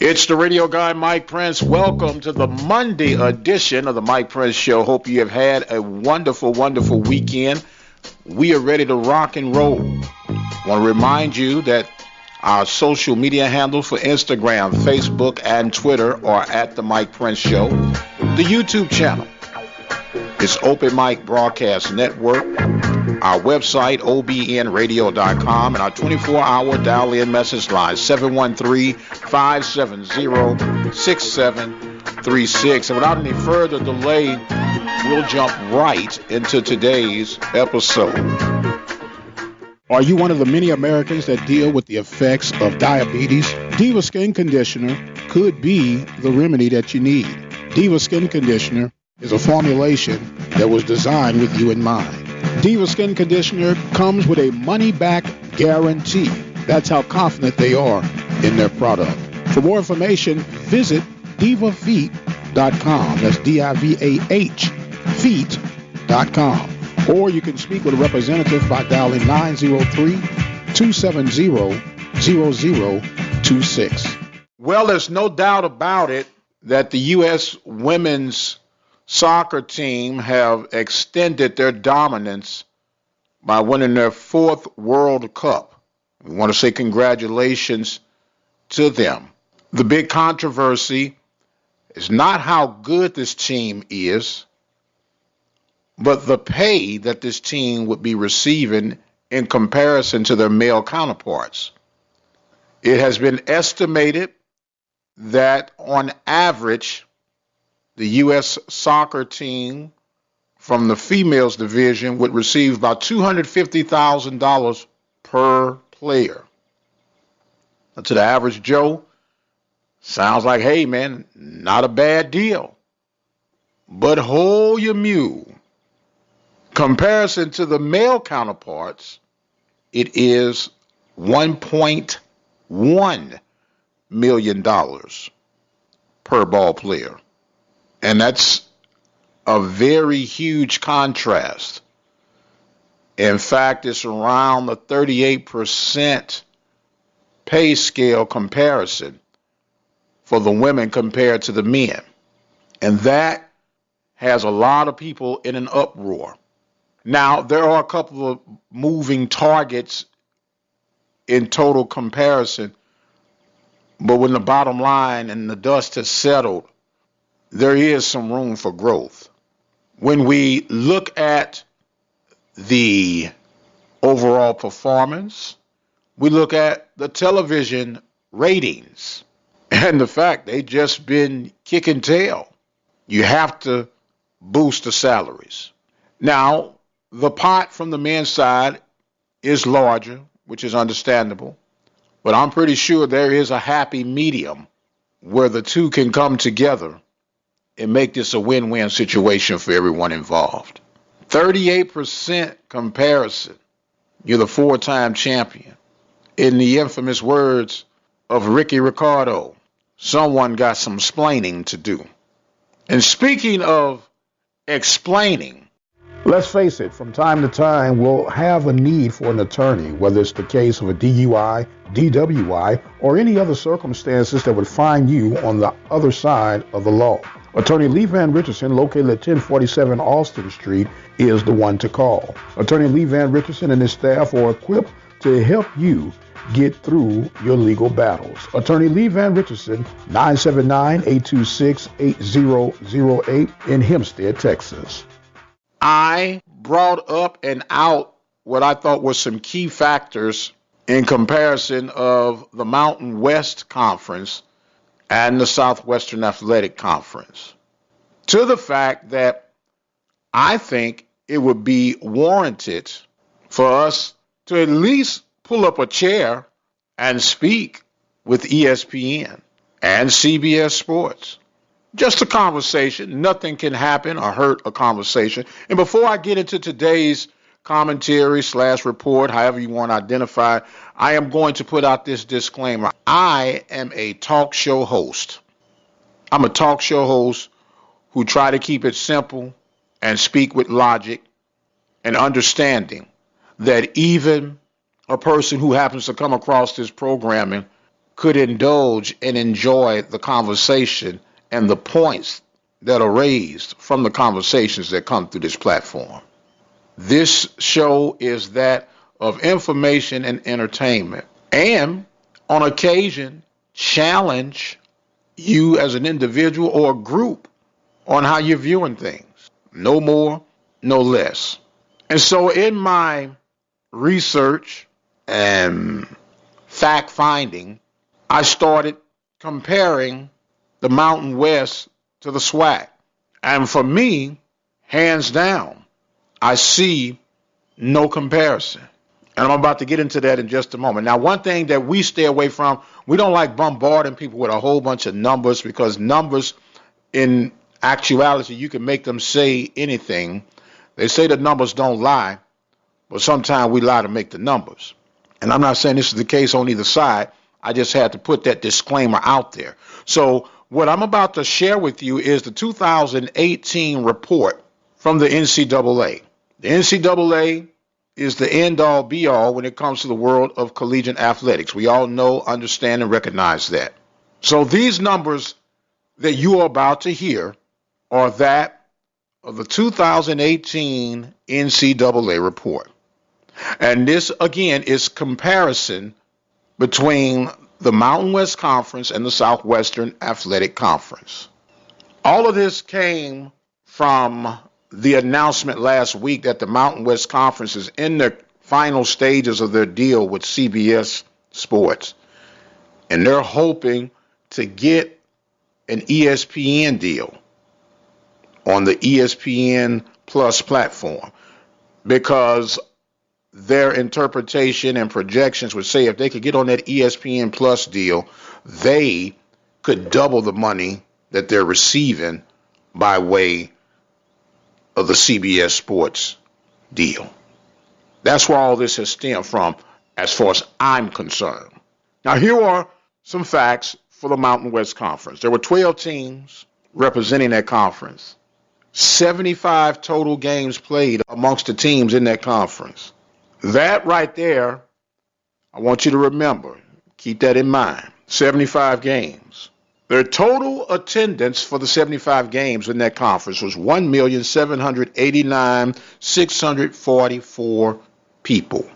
It's the radio guy, Mike Prince. Welcome to the Monday edition of the Mike Prince Show. Hope you have had a wonderful, wonderful weekend. We are ready to rock and roll. I want to remind you that our social media handles for Instagram, Facebook, and Twitter are at the Mike Prince Show. The YouTube channel is Open Mic Broadcast Network. Our website, obnradio.com, and our 24-hour dial-in message line, 713-570-6736. And without any further delay, we'll jump right into today's episode. Are you one of the many Americans that deal with the effects of diabetes? Diva Skin Conditioner could be the remedy that you need. Diva Skin Conditioner is a formulation that was designed with you in mind. Diva Skin Conditioner comes with a money-back guarantee. That's how confident they are in their product. For more information, visit divafeet.com. That's D-I-V-A-H, feet.com. Or you can speak with a representative by dialing 903-270-0026. Well, there's no doubt about it that the U.S. women's soccer team have extended their dominance by winning their fourth World Cup. We want to say congratulations to them. The big controversy is not how good this team is, but the pay that this team would be receiving in comparison to their male counterparts. It has been estimated that on average, the U.S. soccer team from the females division would receive about $250,000 per player. Now, to the average Joe, sounds like, hey, man, not a bad deal. But hold your mule. Comparison to the male counterparts, it is $1.1 million per ball player. And that's a very huge contrast. In fact, it's around the 38% pay scale comparison for the women compared to the men. And that has a lot of people in an uproar. Now, there are a couple of moving targets in total comparison, but when the bottom line and the dust has settled, there is some room for growth. When we look at the overall performance, we look at the television ratings and the fact they just been kicking tail. You have to boost the salaries. Now, the pot from the men's side is larger, which is understandable, but I'm pretty sure there is a happy medium where the two can come together and make this a win-win situation for everyone involved. 38% comparison. You're the four-time champion. In the infamous words of Ricky Ricardo, someone got some splaining to do. And speaking of explaining, Let's face it, from time to time, we'll have a need for an attorney, whether it's the case of a DUI, DWI, or any other circumstances that would find you on the other side of the law. Attorney Lee Van Richardson, located at 1047 Austin Street, is the one to call. Attorney Lee Van Richardson and his staff are equipped to help you get through your legal battles. Attorney Lee Van Richardson, 979-826-8008 in Hempstead, Texas. I brought up and out what I thought were some key factors in comparison of the Mountain West Conference and the Southwestern Athletic Conference, to the fact that I think it would be warranted for us to at least pull up a chair and speak with ESPN and CBS Sports. Just a conversation. Nothing can happen or hurt a conversation. And before I get into today's commentary / report, however you want to identify it, I am going to put out this disclaimer. I am a talk show host. I'm a talk show host who try to keep it simple and speak with logic and understanding that even a person who happens to come across this programming could indulge and enjoy the conversation and the points that are raised from the conversations that come through this platform. This show is that of information and entertainment, and on occasion, challenge you as an individual or a group on how you're viewing things. No more, no less. And so in my research and fact finding, I started comparing the Mountain West to the SWAC. And for me, hands down, I see no comparison. And I'm about to get into that in just a moment. Now, one thing that we stay away from, we don't like bombarding people with a whole bunch of numbers, because numbers, in actuality, you can make them say anything. They say the numbers don't lie, but sometimes we lie to make the numbers. And I'm not saying this is the case on either side. I just had to put that disclaimer out there. So what I'm about to share with you is the 2018 report from the NCAA. The NCAA is the end-all, be-all when it comes to the world of collegiate athletics. We all know, understand, and recognize that. So these numbers that you are about to hear are that of the 2018 NCAA report. And this, again, is comparison between the Mountain West Conference and the Southwestern Athletic Conference. All of this came from the announcement last week that the Mountain West Conference is in the final stages of their deal with CBS Sports. And they're hoping to get an ESPN deal on the ESPN Plus platform, because their interpretation and projections would say if they could get on that ESPN Plus deal, they could double the money that they're receiving by way of the CBS Sports deal. That's where all this has stemmed from, as far as I'm concerned. Now, here are some facts for the Mountain West Conference. There were 12 teams representing that conference. 75 total games played amongst the teams in that conference. That right there, I want you to remember, keep that in mind, 75 games. Their total attendance for the 75 games in that conference was 1,789,644 people.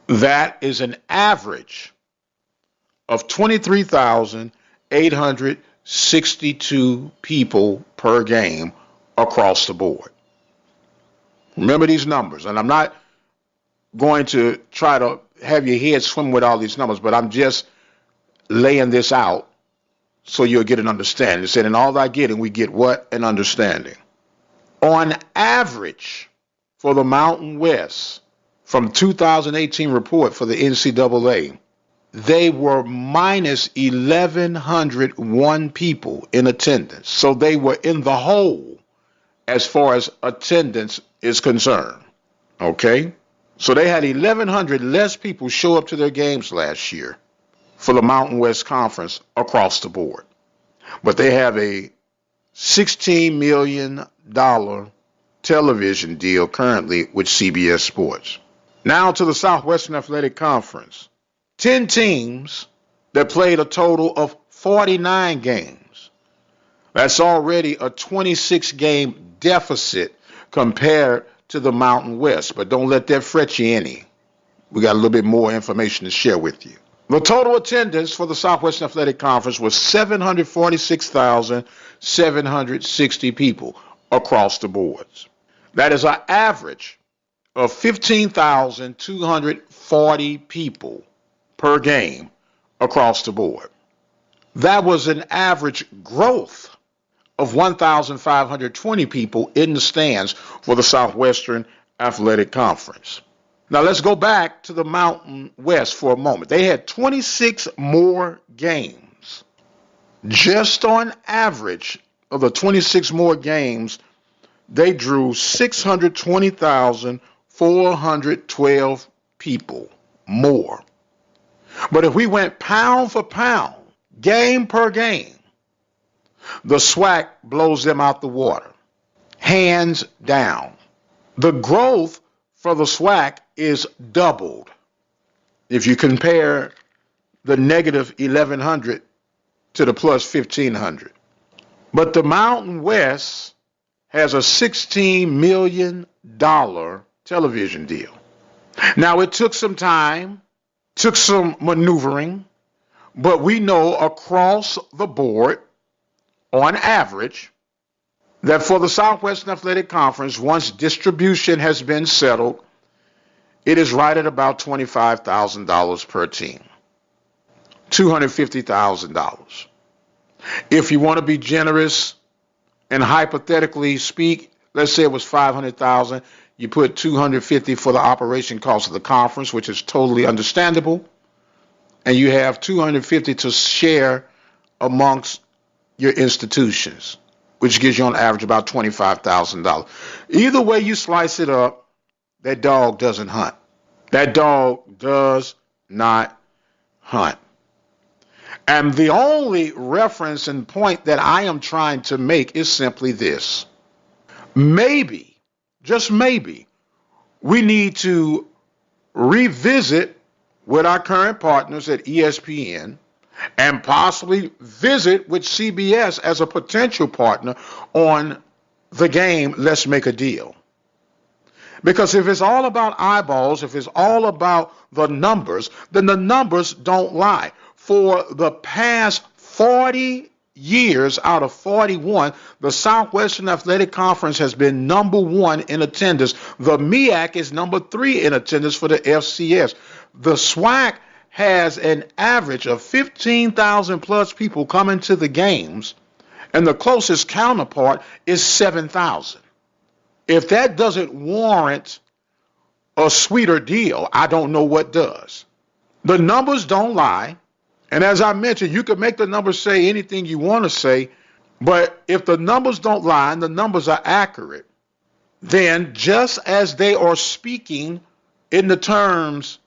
That is an average of 23,862 people per game across the board. Remember these numbers, and I'm not going to try to have your head swim with all these numbers, but I'm just laying this out so you'll get an understanding. It said, in all thy getting, we get what? An understanding. On average, for the Mountain West, from 2018 report for the NCAA, they were minus 1,101 people in attendance. So they were in the hole as far as attendance is concerned. Okay? So they had 1,100 less people show up to their games last year for the Mountain West Conference across the board. But they have a $16 million television deal currently with CBS Sports. Now to the Southwestern Athletic Conference. 10 teams that played a total of 49 games. That's already a 26-game deficit compared to the Mountain West. But don't let that fret you any. We got a little bit more information to share with you. The total attendance for the Southwestern Athletic Conference was 746,760 people across the boards. That is an average of 15,240 people per game across the board. That was an average growth of 1,520 people in the stands for the Southwestern Athletic Conference. Now let's go back to the Mountain West for a moment. They had 26 more games. Just on average of the 26 more games, they drew 620,412 people more. But if we went pound for pound, game per game, the SWAC blows them out the water. Hands down. The growth for the SWAC is doubled. If you compare the negative 1100 to the plus 1500. But the Mountain West has a $16 million television deal. Now, it took some time, took some maneuvering, but we know across the board, on average, that for the Southwestern Athletic Conference, once distribution has been settled, it is right at about $25,000 per team. $250,000. If you want to be generous and hypothetically speak, let's say it was $500,000, you put $250 for the operation cost of the conference, which is totally understandable, and you have $250 to share amongst your institutions, which gives you on average about $25,000. Either way you slice it up, that dog doesn't hunt. That dog does not hunt. And the only reference and point that I am trying to make is simply this. Maybe, just maybe, we need to revisit with our current partners at ESPN and possibly visit with CBS as a potential partner on the game Let's Make a Deal. Because if it's all about eyeballs, if it's all about the numbers, then the numbers don't lie. For the past 40 years out of 41, the Southwestern Athletic Conference has been number one in attendance. The MEAC is number 3 in attendance for the FCS. The SWAC has an average of 15,000 plus people coming to the games, and the closest counterpart is 7,000. If that doesn't warrant a sweeter deal, I don't know what does. The numbers don't lie. And as I mentioned, you can make the numbers say anything you want to say, but if the numbers don't lie and the numbers are accurate, then just as they are speaking in the terms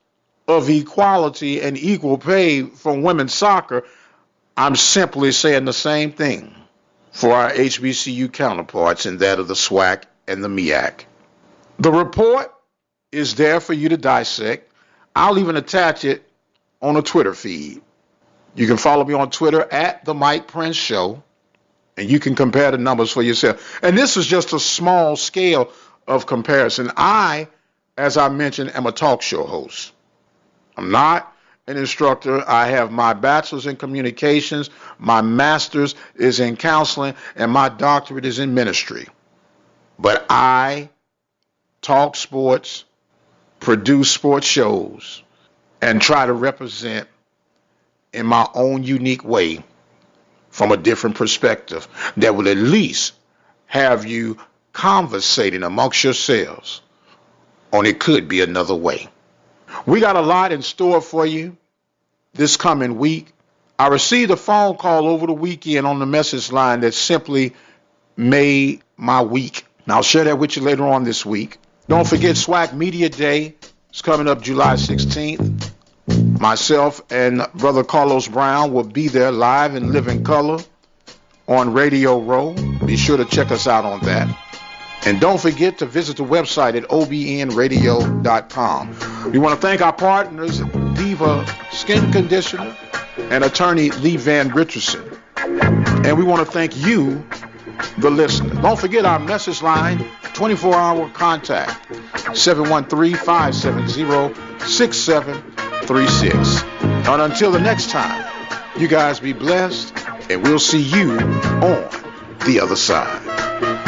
of equality and equal pay for women's soccer, I'm simply saying the same thing for our HBCU counterparts and that of the SWAC and the MEAC. The report is there for you to dissect. I'll even attach it on a Twitter feed. You can follow me on Twitter at The Mike Prince Show, and you can compare the numbers for yourself. And this is just a small scale of comparison. I, as I mentioned, am a talk show host. I'm not an instructor. I have my bachelor's in communications, my master's is in counseling, and my doctorate is in ministry. But I talk sports, produce sports shows, and try to represent in my own unique way from a different perspective that will at least have you conversating amongst yourselves on it could be another way. We got a lot in store for you this coming week. I received a phone call over the weekend on the message line that simply made my week. Now, I'll share that with you later on this week. Don't forget SWAC Media Day is coming up July 16th. Myself and Brother Carlos Brown will be there live in living color on Radio Row. Be sure to check us out on that. And don't forget to visit the website at obnradio.com. We want to thank our partners, Diva Skin Conditioner and attorney Lee Van Richardson. And we want to thank you, the listener. Don't forget our message line, 24-hour contact, 713-570-6736. And until the next time, you guys be blessed, and we'll see you on the other side.